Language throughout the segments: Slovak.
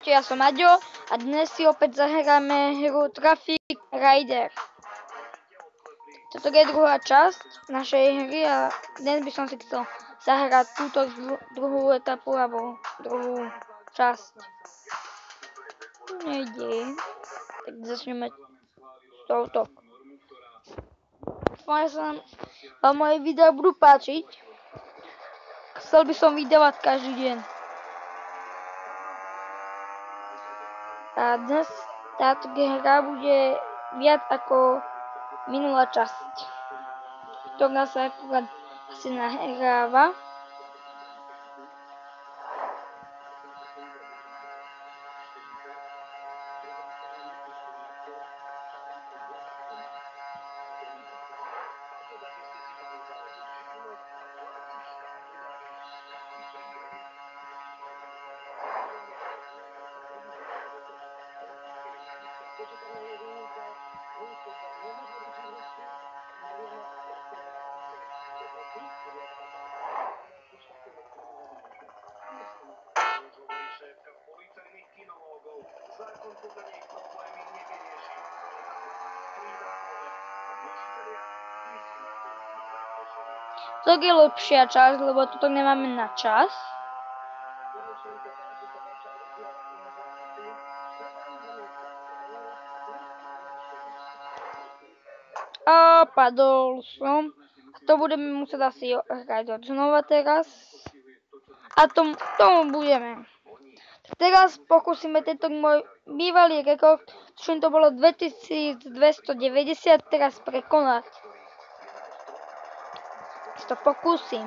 Ja som Aďo a dnes si opäť zahráme hru Traffic Rider. Toto je druhá časť našej hry a dnes by som si chcel zahrať túto druhú etapu alebo druhú časť. Tu nejde. Tak začneme s touto. Dúfam, že sa vám moje videá budú páčiť. Chcel by som vydávať každý deň. A dnes táto hra bude viac ako minulá časť, ktorá sa akurát asi nahráva. To je lepšia časť, lebo toto nemáme na čas. A padol som. A to budeme musieť asi hrať od znova teraz. A tomu budeme. Teraz pokúsime tento môj bývalý rekord, čo to bolo 2290, teraz prekonať. To pokúsim.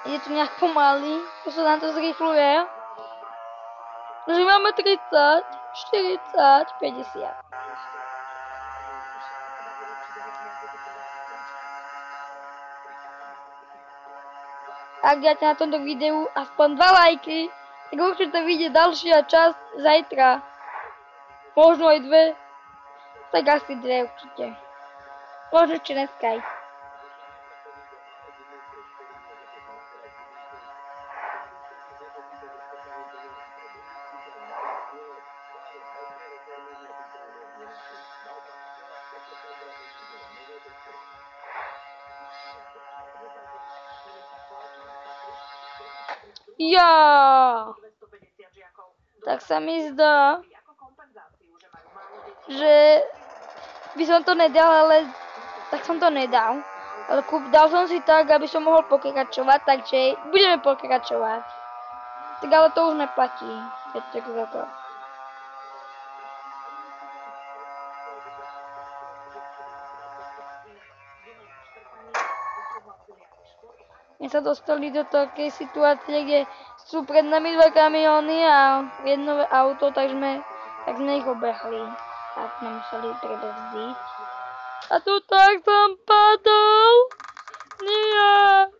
Je to nejak pomalý, to sa nám to zrýchluje. Takže máme 30, 40, 50. Ak dáte na tomto videu aspoň 2 lajky, tak určite vyjde ďalšia časť zajtra. Možno aj 2. Tak asi 2 určite. Možno ešte dneska aj. Ja. Tak sa mi zdá, že by som to nedal, ale tak som to nedal. Ale dal som si tak, aby som mohol pokračovať, takže budeme pokračovať. Tak ale to už neplatí. My sa dostali do takej situácie, kde sú pred nami 2 kamióny a jedno auto, tak sme ich obehli. Tak sme museli prebrzdiť. A tu tak som padol. Nie.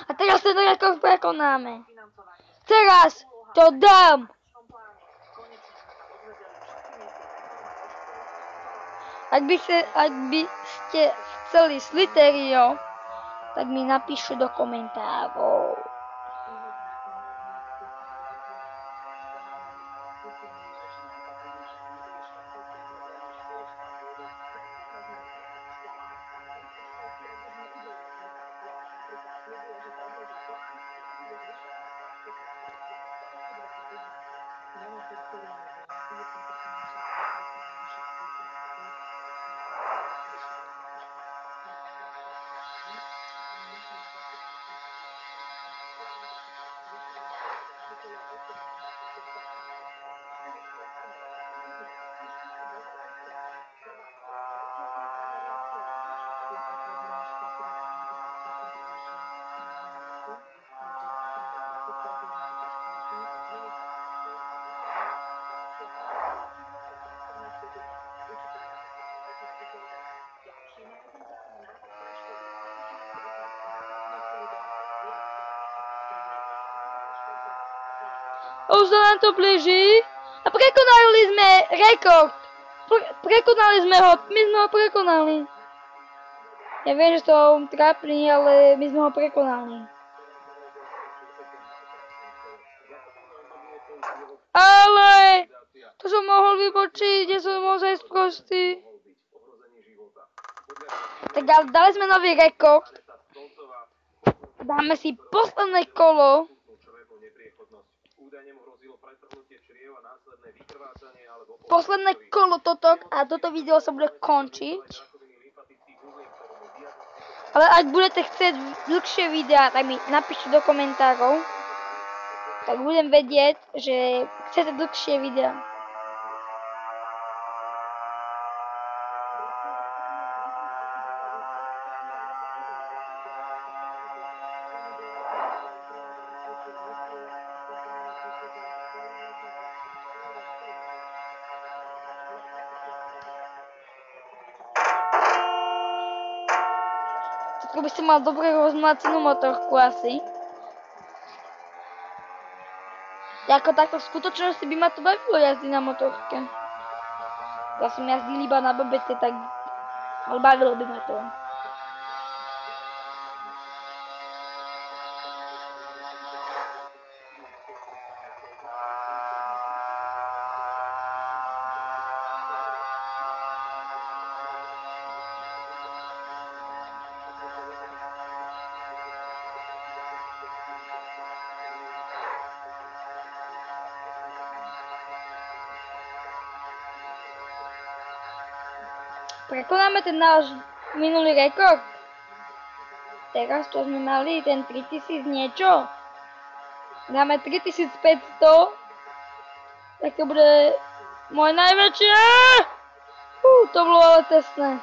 A teraz ten rekord prekonáme. Teraz to dám. Ak by ste chceli Sliterio, tak mi napíšu do komentárov. Už sa nám to blíži a prekonali sme rekord. Prekonali sme ho, my sme ho prekonali. Ja viem, že som trápny, ale my sme ho prekonali. Ale to som mohol vybočiť, kde som ozaj sprostý. Tak ale dali sme nový rekord. Dáme si posledné kolo. Posledné kolo toto a toto video sa bude končiť. Ale ak budete chcieť dlhšie videá, tak mi napíšte do komentárov. Tak budem vedieť, že chcete dlhšie videá. By si mal dobre rozmlácenú motorku asi. Ako takto v skutočnosti by ma to bavilo jazdiť na motorke. Ja som jazdil iba na bebete, tak ale bavilo by ma to. Prekonáme ten náš minulý rekord. Teraz čo sme mali, ten 3000 niečo. Dáme 3500. Tak to bude moje najväčšie. To bolo ale tesné.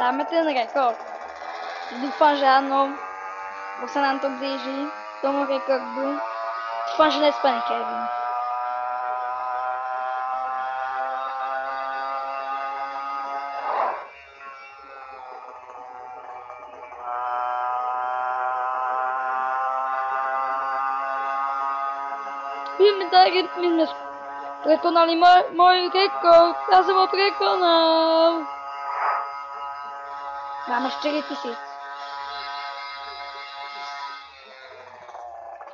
Dáme ten rekord. Dúfam, že áno, bo sa nám to blíži k tomu rekordu. Dúfam, že nespadne Kevin. My sme prekonali môj rekord. Ja som ho prekonal. Máme 4000.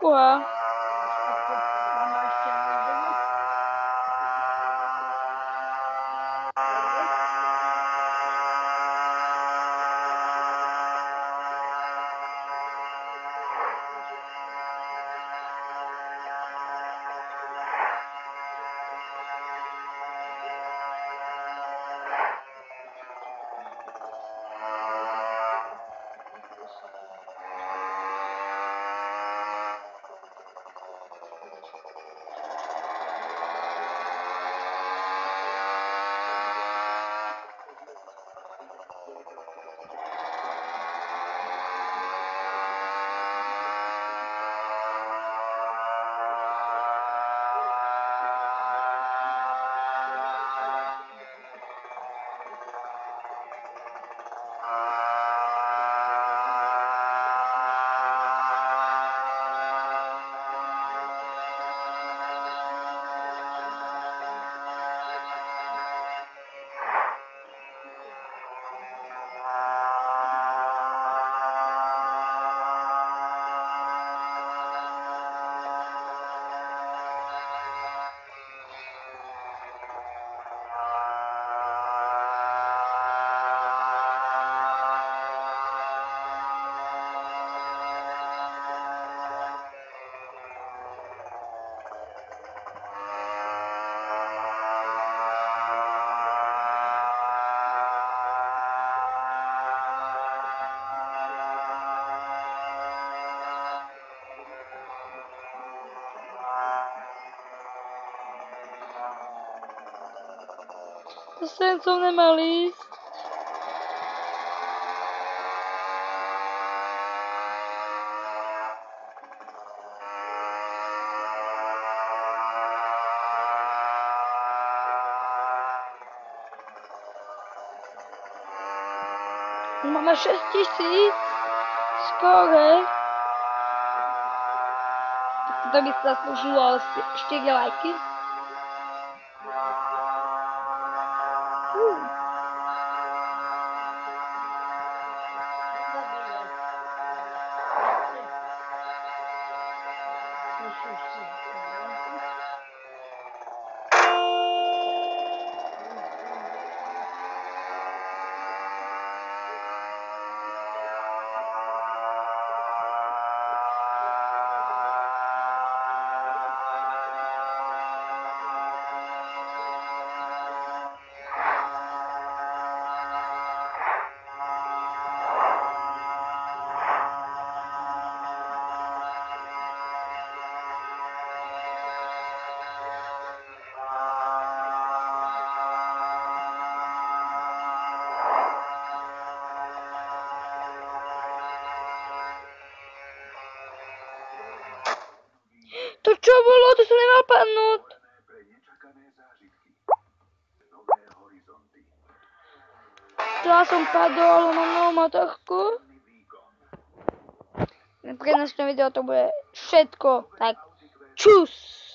Fúha. To sem som nemal ísť. Máme 6000. Skore. To by sa zaslúžilo 4 lajky. To čo bolo? To som nemal padnúť. Ja som padol, mám novú motorku. Pre dnešné video to bude všetko. Tak čus!